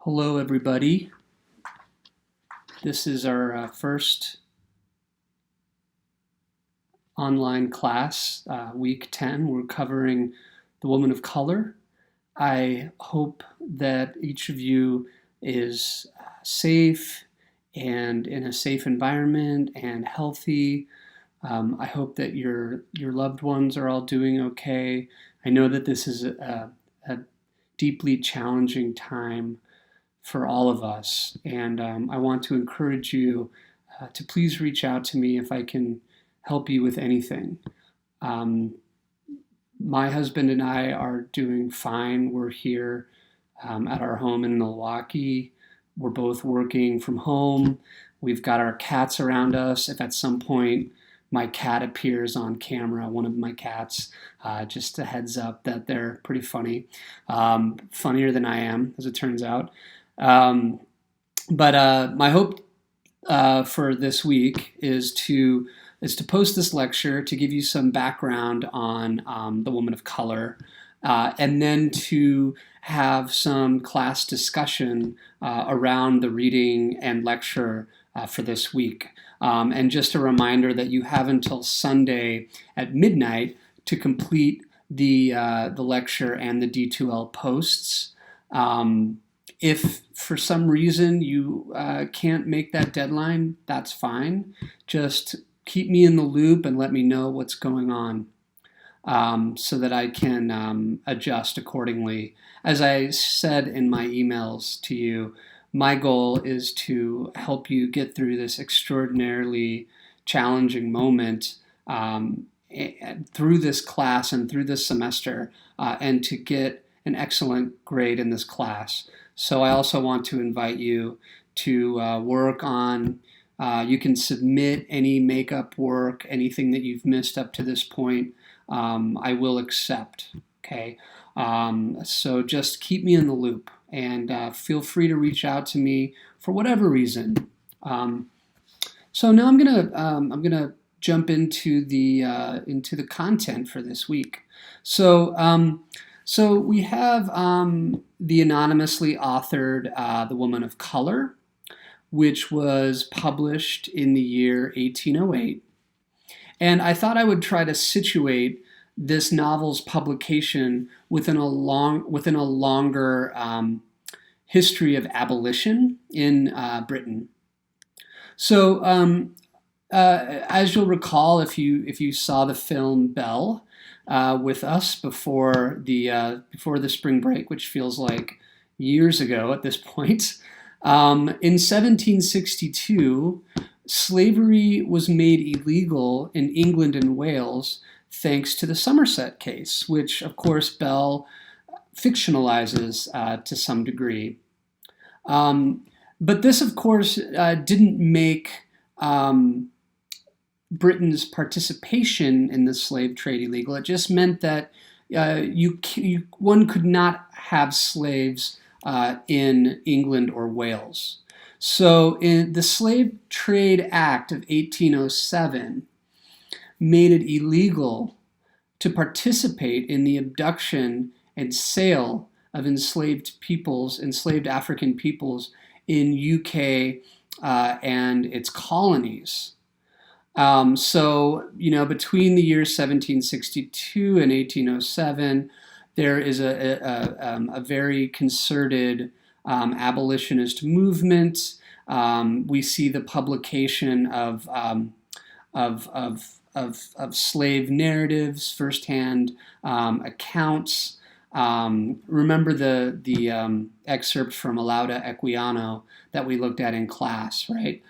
Hello, everybody. This is our first online class, week 10. We're covering the woman of color. I hope that each of you is safe and in a safe environment and healthy. I hope that your loved ones are all doing okay. I know that this is a deeply challenging time for all of us. And I want to encourage you to please reach out to me if I can help you with anything. Um, my husband and I are doing fine. We're here at our home in Milwaukee. We're both working from home. We've got our cats around us. If at some point my cat appears on camera, one of my cats, just a heads up that they're pretty funny, funnier than I am, as it turns out. Um, but my hope for this week is to post this lecture to give you some background on the woman of color, and then to have some class discussion around the reading and lecture for this week. And just a reminder that you have until Sunday at midnight to complete the lecture and the D2L posts. If for some reason you can't make that deadline, that's fine. Just keep me in the loop and let me know what's going on, so that I can adjust accordingly. As I said in my emails to you, my goal is to help you get through this extraordinarily challenging moment, through this class and through this semester, and to get an excellent grade in this class. So I also want to invite you to work on, you can submit any makeup work, anything that you've missed up to this point. I will accept, okay? So just keep me in the loop and feel free to reach out to me for whatever reason. So now I'm gonna jump into the content for this week. So we have the anonymously authored The Woman of Color, which was published in the year 1808. And I thought I would try to situate this novel's publication within a longer history of abolition in Britain. So as you'll recall, if you saw the film Belle with us before the spring break, which feels like years ago at this point. In 1762, slavery was made illegal in England and Wales thanks to the Somerset case, which, of course, Bell fictionalizes to some degree. But this, of course, didn't make Britain's participation in the slave trade illegal. It just meant that one could not have slaves in England or Wales. So in the Slave Trade Act of 1807 made it illegal to participate in the abduction and sale of enslaved African peoples in UK and its colonies. So, between the years 1762 and 1807, there is a very concerted abolitionist movement. We see the publication of slave narratives, firsthand accounts. Remember the excerpt from Lauda Equiano that we looked at in class, right?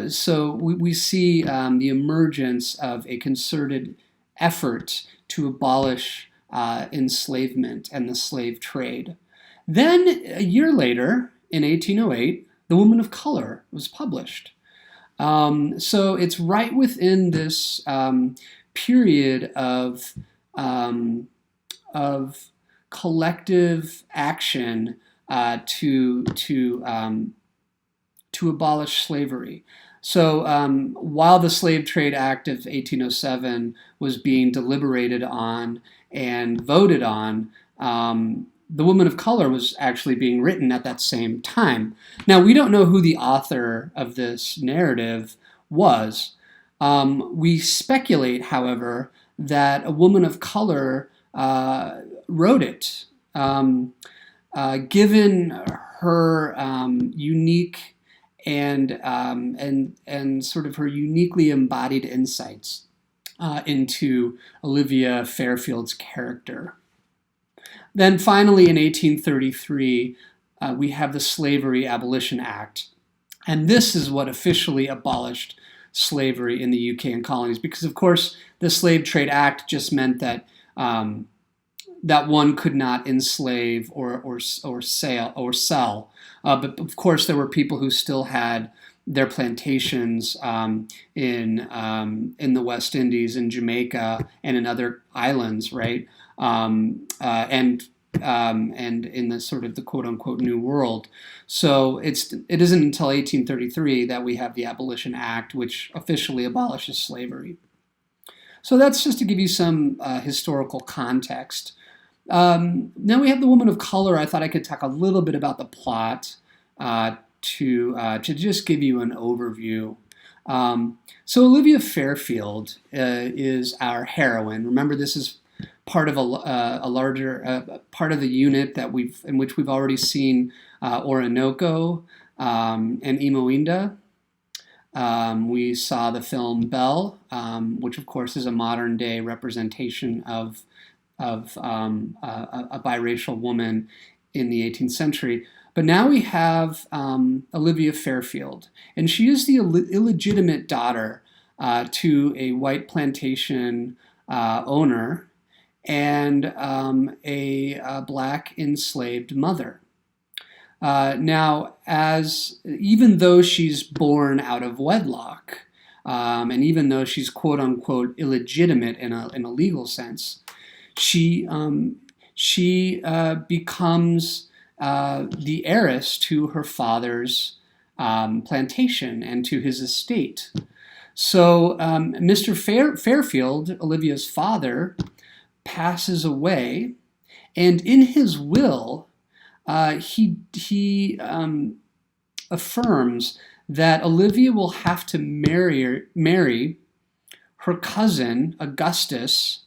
So we see the emergence of a concerted effort to abolish enslavement and the slave trade. Then, a year later, in 1808, The Woman of Color was published. So it's right within this period of collective action to abolish slavery. So while the Slave Trade Act of 1807 was being deliberated on and voted on, The Woman of Color was actually being written at that same time. Now, we don't know who the author of this narrative was. We speculate, however, that a woman of color wrote it, given her unique and sort of her uniquely embodied insights into Olivia Fairfield's character. Then finally, in 1833, we have the Slavery Abolition Act. And this is what officially abolished slavery in the UK and colonies, because, of course, the Slave Trade Act just meant that that one could not enslave or sell. But, of course, there were people who still had their plantations in the West Indies, in Jamaica, and in other islands, right? And in the sort of the quote unquote New World. So it isn't until 1833 that we have the Abolition Act, which officially abolishes slavery. So that's just to give you some historical context. Now we have the Woman of Color. I thought I could talk a little bit about the plot to just give you an overview. So Olivia Fairfield is our heroine. Remember, this is part of a larger part of the unit in which we've already seen Orinoco and Imoinda. We saw the film Belle, which of course is a modern day representation of a biracial woman in the 18th century. But now we have Olivia Fairfield, and she is the illegitimate daughter to a white plantation owner and a black enslaved mother. Now, even though she's born out of wedlock, and even though she's quote unquote illegitimate in a legal sense, she becomes the heiress to her father's plantation and to his estate. So Mr. Fairfield, Olivia's father, passes away, and in his will, he affirms that Olivia will have to marry her cousin Augustus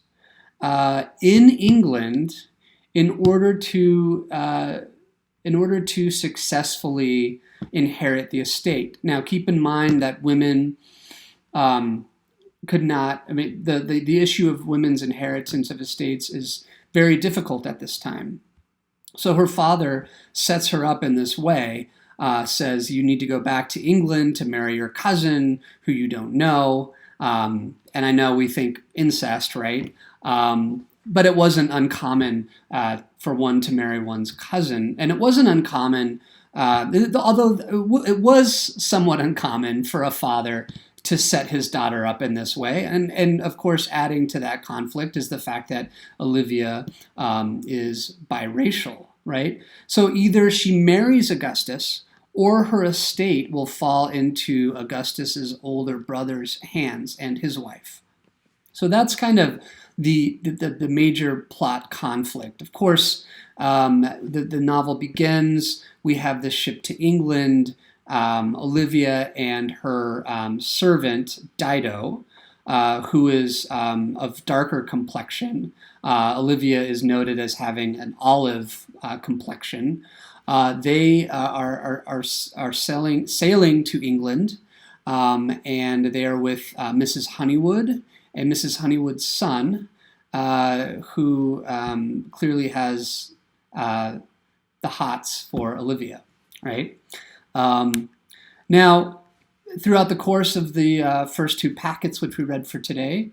in England in order to successfully inherit the estate. Now, keep in mind that women could not. I mean, the issue of women's inheritance of estates is very difficult at this time. So her father sets her up in this way, says you need to go back to England to marry your cousin who you don't know. And I know we think incest, right? But it wasn't uncommon for one to marry one's cousin. And it wasn't uncommon, although it was somewhat uncommon for a father to set his daughter up in this way. And of course, adding to that conflict is the fact that Olivia is biracial, right? So either she marries Augustus or her estate will fall into Augustus's older brother's hands and his wife. So that's kind of the major plot conflict. Of course, the novel begins, we have the ship to England, Olivia and her servant, Dido, who is of darker complexion. Olivia is noted as having an olive complexion. They are sailing to England, and they are with Mrs. Honeywood and Mrs. Honeywood's son, who clearly has the hots for Olivia, right? Now, throughout the course of the first two packets, which we read for today,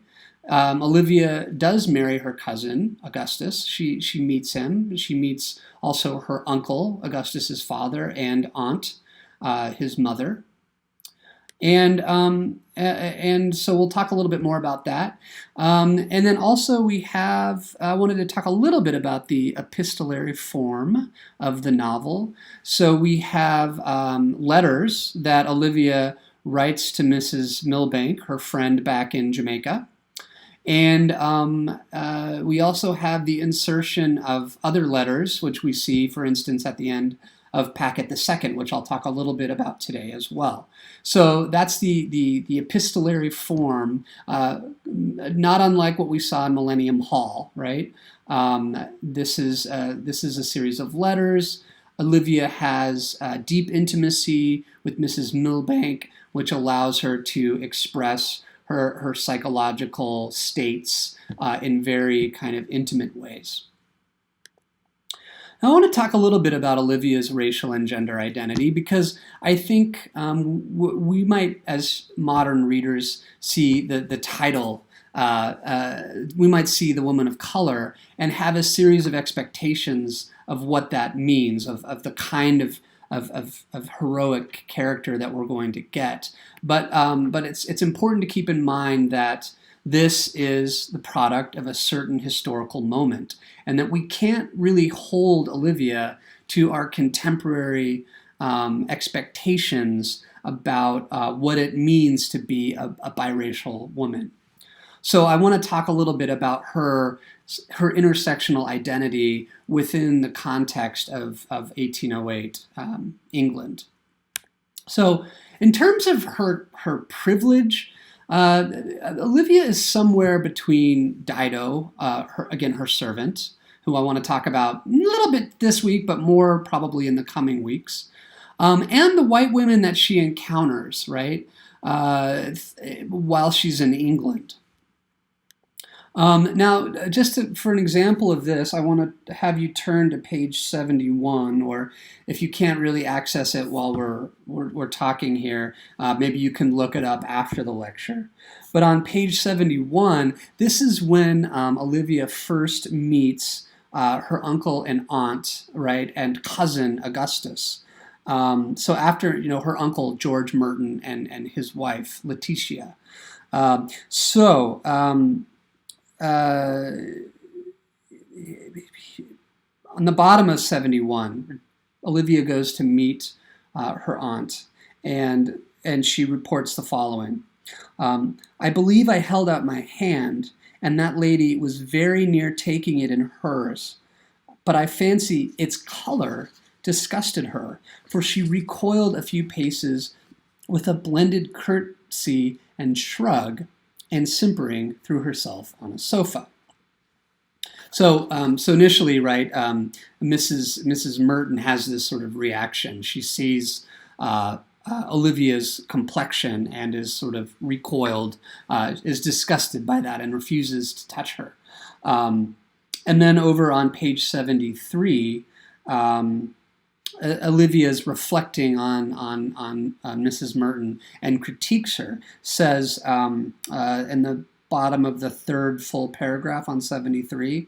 Olivia does marry her cousin, Augustus. She meets him. She meets also her uncle, Augustus's father, and aunt, his mother. And so we'll talk a little bit more about that. And then also I wanted to talk a little bit about the epistolary form of the novel. So we have letters that Olivia writes to Mrs. Milbank, her friend back in Jamaica. And we also have the insertion of other letters, which we see, for instance, at the end of Packet the Second, which I'll talk a little bit about today as well. So that's the epistolary form, not unlike what we saw in Millennium Hall, right? This is a series of letters. Olivia has deep intimacy with Mrs. Milbank, which allows her to express her psychological states in very kind of intimate ways. Now, I want to talk a little bit about Olivia's racial and gender identity because I think we might, as modern readers, see the title. We might see the woman of color and have a series of expectations of what that means, of the kind of heroic character that we're going to get. But it's important to keep in mind that this is the product of a certain historical moment, and that we can't really hold Olivia to our contemporary expectations about what it means to be a biracial woman. So I want to talk a little bit about her intersectional identity within the context of 1808 England. So in terms of her privilege, Olivia is somewhere between Dido, her servant, who I want to talk about a little bit this week, but more probably in the coming weeks, and the white women that she encounters, right, while she's in England. Now, for an example of this, I want to have you turn to page 71, or if you can't really access it while we're talking here, maybe you can look it up after the lecture. But on page 71, this is when Olivia first meets her uncle and aunt, right, and cousin Augustus. So after, her uncle George Merton and his wife Letitia. On the bottom of 71, Olivia goes to meet her aunt, and she reports the following. I believe I held out my hand, and that lady was very near taking it in hers, but I fancy its color disgusted her, for she recoiled a few paces with a blended curtsy and shrug, and simpering threw herself on a sofa. So initially, right, Mrs. Merton has this sort of reaction. She sees Olivia's complexion and is sort of recoiled, is disgusted by that, and refuses to touch her. And then over on page 73, Olivia's reflecting on Mrs. Merton and critiques her, says in the bottom of the third full paragraph on 73,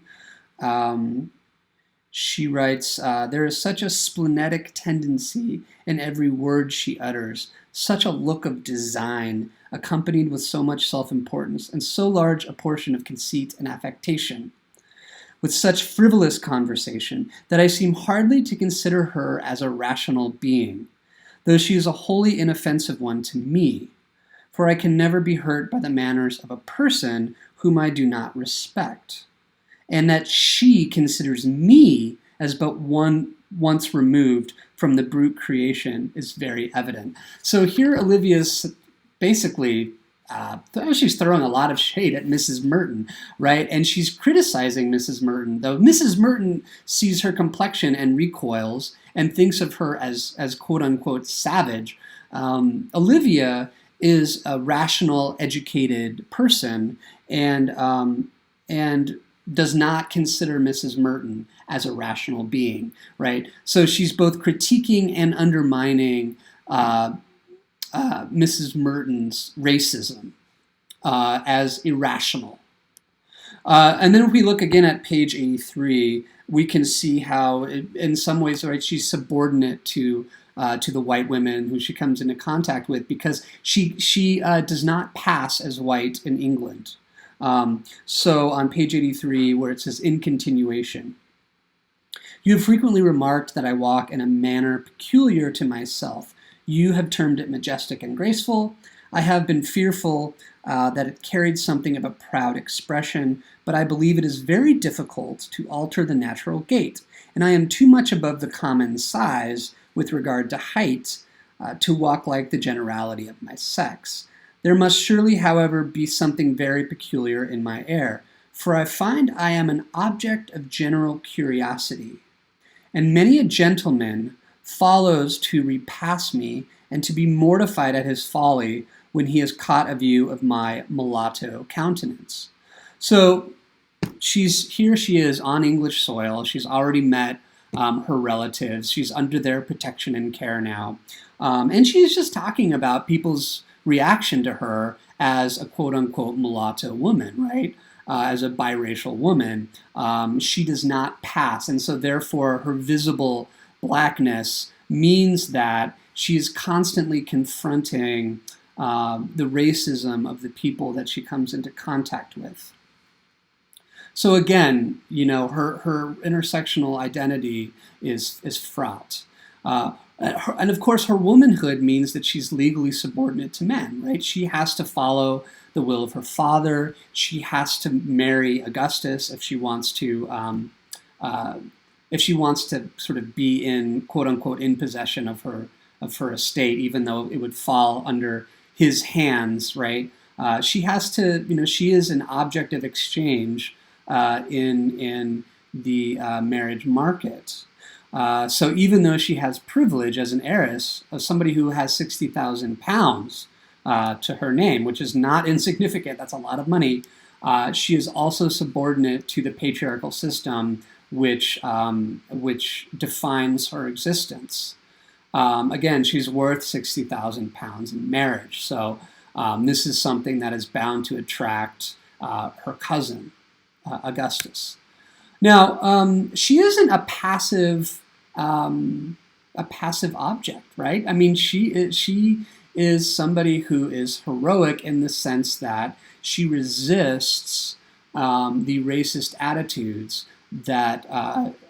she writes, there is such a splenetic tendency in every word she utters, such a look of design, accompanied with so much self-importance, and so large a portion of conceit and affectation, with such frivolous conversation, that I seem hardly to consider her as a rational being, though she is a wholly inoffensive one to me, for I can never be hurt by the manners of a person whom I do not respect, and that she considers me as but one once removed from the brute creation is very evident. So here Olivia's basically she's throwing a lot of shade at Mrs. Merton, right? And she's criticizing Mrs. Merton, though Mrs. Merton sees her complexion and recoils and thinks of her as quote-unquote savage. Olivia is a rational, educated person and does not consider Mrs. Merton as a rational being, right? So she's both critiquing and undermining Mrs. Merton's racism as irrational. And then if we look again at page 83, we can see how, in some ways, right, she's subordinate to the white women who she comes into contact with, because she does not pass as white in England. So on page 83, where it says, in continuation, you have frequently remarked that I walk in a manner peculiar to myself. You have termed it majestic and graceful. I have been fearful that it carried something of a proud expression, but I believe it is very difficult to alter the natural gait, and I am too much above the common size with regard to height to walk like the generality of my sex. There must surely, however, be something very peculiar in my air, for I find I am an object of general curiosity, and many a gentleman follows to repass me and to be mortified at his folly when he has caught a view of my mulatto countenance. So here she is on English soil. She's already met her relatives. She's under their protection and care now. And she's just talking about people's reaction to her as a quote-unquote mulatto woman, right? As a biracial woman. She does not pass, and so therefore her visible blackness means that she's constantly confronting the racism of the people that she comes into contact with. So again, her intersectional identity is fraught. And of course, her womanhood means that she's legally subordinate to men, right? She has to follow the will of her father. She has to marry Augustus if she wants to sort of be in quote unquote in possession of her estate, even though it would fall under his hands, right? She has to, she is an object of exchange in the marriage market. So even though she has privilege as an heiress of somebody who has 60,000 pounds to her name, which is not insignificant, that's a lot of money, she is also subordinate to the patriarchal system which defines her existence. Again, she's worth 60,000 pounds in marriage. So this is something that is bound to attract her cousin, Augustus. Now, she isn't a passive object, right? I mean, she is somebody who is heroic in the sense that she resists the racist attitudes that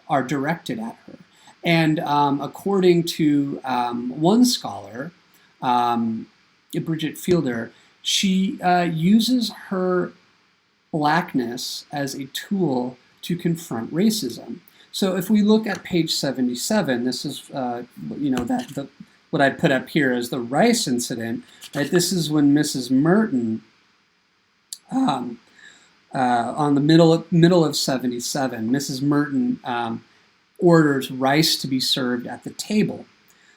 are directed at her. And according to one scholar, Bridget Fielder, she uses her blackness as a tool to confront racism. So if we look at page 77, this is what I put up here as the Rice incident. Right? This is when Mrs. Merton, on the middle of 77, Mrs. Merton orders rice to be served at the table.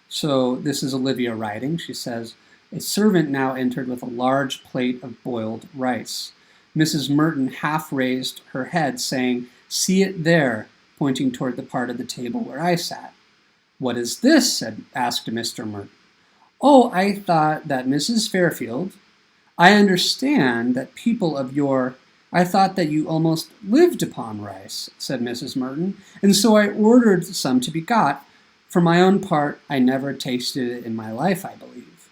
So this is Olivia writing. She says, "A servant now entered with a large plate of boiled rice. Mrs. Merton half raised her head, saying, 'See it there,' pointing toward the part of the table where I sat. 'What is this?' asked Mr. Merton. 'Oh, I thought that Mrs. Fairfield, I understand that people of I thought that you almost lived upon rice,' said Mrs. Merton, 'and so I ordered some to be got. For my own part, I never tasted it in my life, I believe.'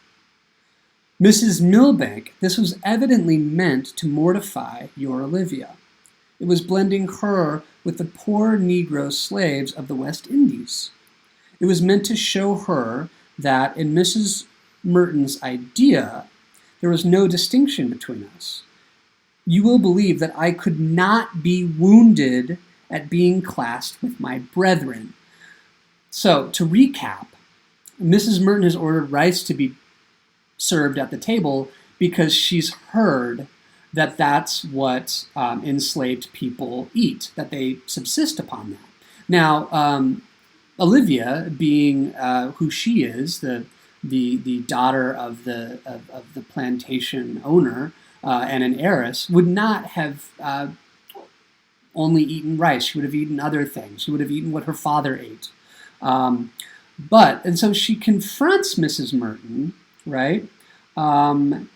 Mrs. Milbank, this was evidently meant to mortify your Olivia. It was blending her with the poor Negro slaves of the West Indies. It was meant to show her that in Mrs. Merton's idea, there was no distinction between us. You will believe that I could not be wounded at being classed with my brethren." So, to recap, Mrs. Merton has ordered rice to be served at the table because she's heard that that's what enslaved people eat, that they subsist upon that. Now, Olivia, being who she is, the daughter of the plantation owner and an heiress, would not have only eaten rice. She would have eaten other things. She would have eaten what her father ate. And so she confronts Mrs. Merton, right? And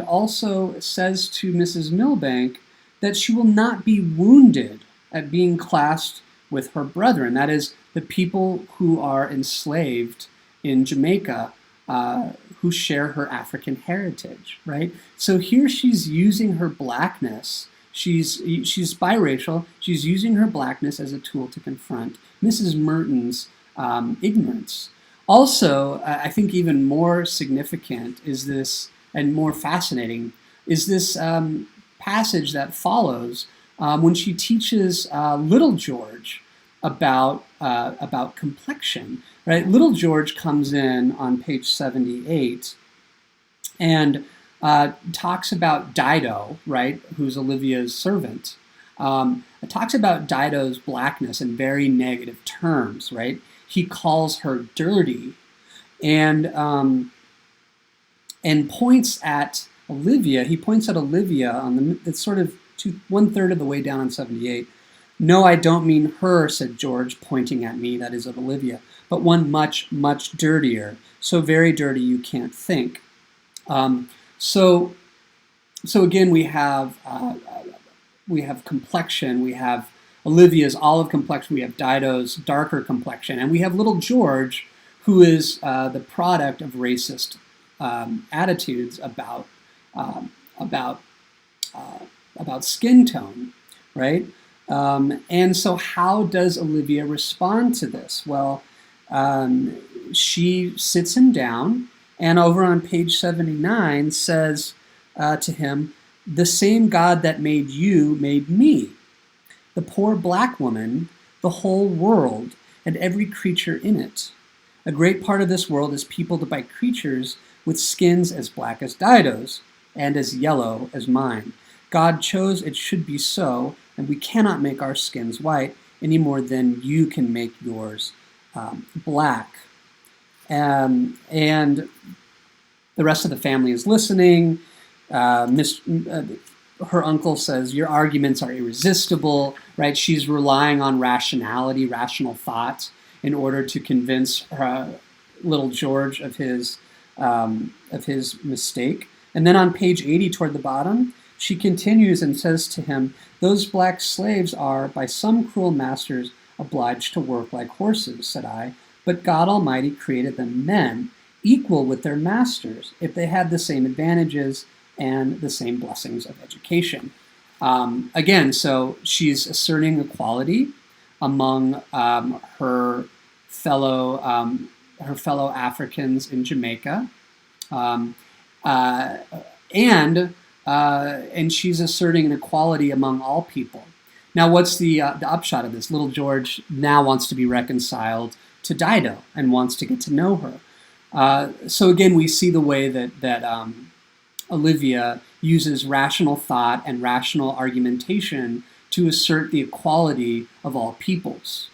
also says to Mrs. Milbank that she will not be wounded at being classed with her brethren. That is, the people who are enslaved in Jamaica who share her African heritage, right? So here she's using her blackness. She's biracial. She's using her blackness as a tool to confront Mrs. Merton's ignorance. Also, I think even more significant is this, and more fascinating, is this passage that follows when she teaches little George about complexion. Right, little George comes in on page 78 and talks about Dido, right, who's Olivia's servant. It talks about Dido's blackness in very negative terms, right? He calls her dirty, and points at Olivia. He points at Olivia on it's sort of 1/3 of the way down on 78. No, I don't mean her, said George, pointing at me, that is at Olivia, but one much, much dirtier, so very dirty you can't think. So again, we have complexion, we have Olivia's olive complexion, we have Dido's darker complexion, and we have little George, who is the product of racist attitudes about skin tone, right? And so how does Olivia respond to this? Well, she sits him down, and over on page 79 says to him, the same God that made you made me, the poor black woman, the whole world, and every creature in it. A great part of this world is peopled by creatures with skins as black as Dido's and as yellow as mine. God chose it should be so, and we cannot make our skins white any more than you can make yours black. And the rest of the family is listening. Her uncle says, your arguments are irresistible, right? She's relying on rationality, rational thought, in order to convince little George of his mistake. And then on page 80 toward the bottom, she continues and says to him, those black slaves are, by some cruel masters, obliged to work like horses, said I, but God Almighty created them men, equal with their masters, if they had the same advantages and the same blessings of education. Again, so she's asserting equality among her fellow Africans in Jamaica, and she's asserting an equality among all people. Now, what's the upshot of this? Little George now wants to be reconciled to Dido and wants to get to know her. So again, we see the way that Olivia uses rational thought and rational argumentation to assert the equality of all peoples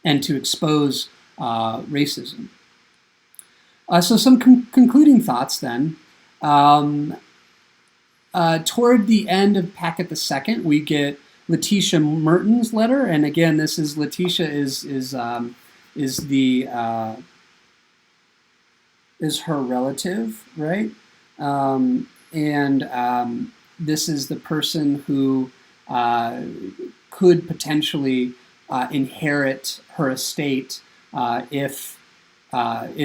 and to expose racism. So some concluding thoughts then. Toward the end of Packet the Second, we get Letitia Merton's letter, and again, this is Letitia is her relative, right? This is the person who could potentially inherit her estate if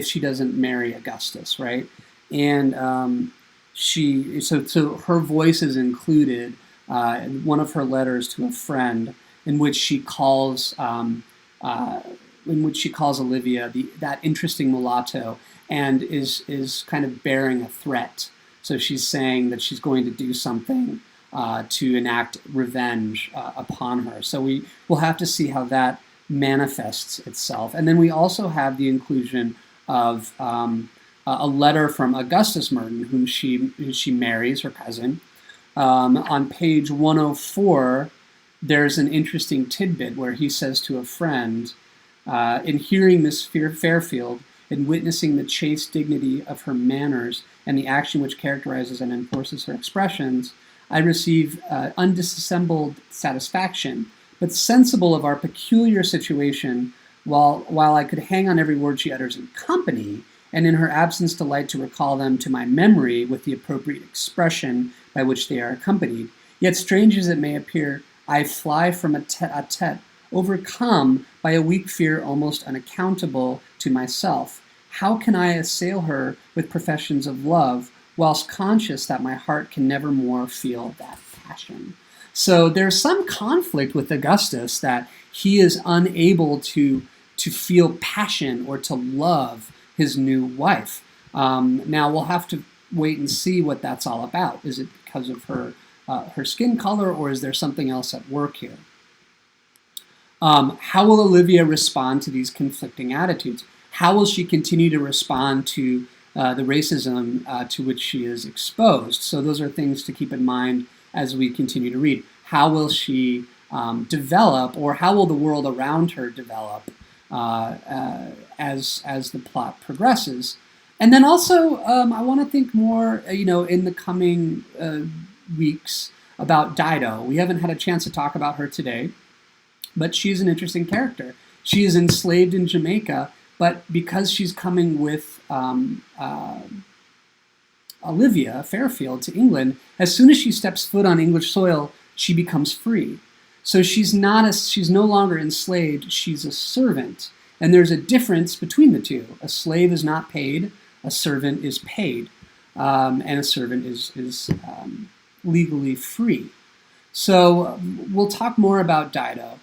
she doesn't marry Augustus, right? And so her voice is included in one of her letters to a friend, in which she calls Olivia that interesting mulatto, and is kind of bearing a threat. So she's saying that she's going to do something to enact revenge upon her. So we'll have to see how that manifests itself. And then we also have the inclusion of a letter from Augustus Merton, whom she marries, her cousin. On page 104, there's an interesting tidbit where he says to a friend, in hearing Miss Fairfield, in witnessing the chaste dignity of her manners and the action which characterizes and enforces her expressions, I receive undissembled satisfaction, but sensible of our peculiar situation, while I could hang on every word she utters in company, and in her absence delight to recall them to my memory with the appropriate expression by which they are accompanied. Yet strange as it may appear, I fly from a tete-a-tete, overcome by a weak fear almost unaccountable to myself. How can I assail her with professions of love, whilst conscious that my heart can never more feel that passion? So there's some conflict with Augustus, that he is unable to to feel passion or to love his new wife. Now we'll have to wait and see what that's all about. Is it because of her skin color, or is there something else at work here? How will Olivia respond to these conflicting attitudes? How will she continue to respond to the racism to which she is exposed? So those are things to keep in mind as we continue to read. How will she develop, or how will the world around her develop as the plot progresses? And then also, I want to think more, in the coming weeks about Dido. We haven't had a chance to talk about her today, but she's an interesting character. She is enslaved in Jamaica, but because she's coming with Olivia Fairfield to England, as soon as she steps foot on English soil, she becomes free. So she's no longer enslaved, she's a servant. And there's a difference between the two. A slave is not paid, a servant is paid, and a servant is legally free. So we'll talk more about Dido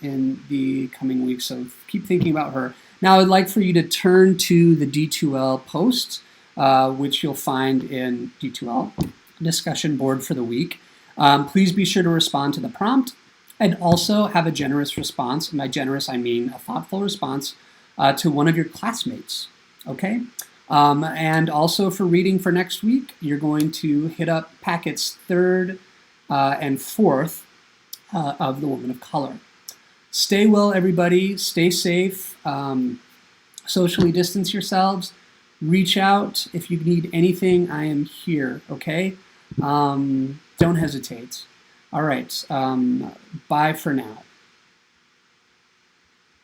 in the coming weeks, so keep thinking about her. Now I'd like for you to turn to the D2L post, which you'll find in D2L discussion board for the week. Please be sure to respond to the prompt and also have a generous response. And by generous, I mean a thoughtful response to one of your classmates, okay? And also for reading for next week, you're going to hit up packets 3rd and 4th of The Woman of Color. Stay well, everybody. Stay safe. Socially distance yourselves. Reach out. If you need anything, I am here, okay? Don't hesitate. All right. Bye for now.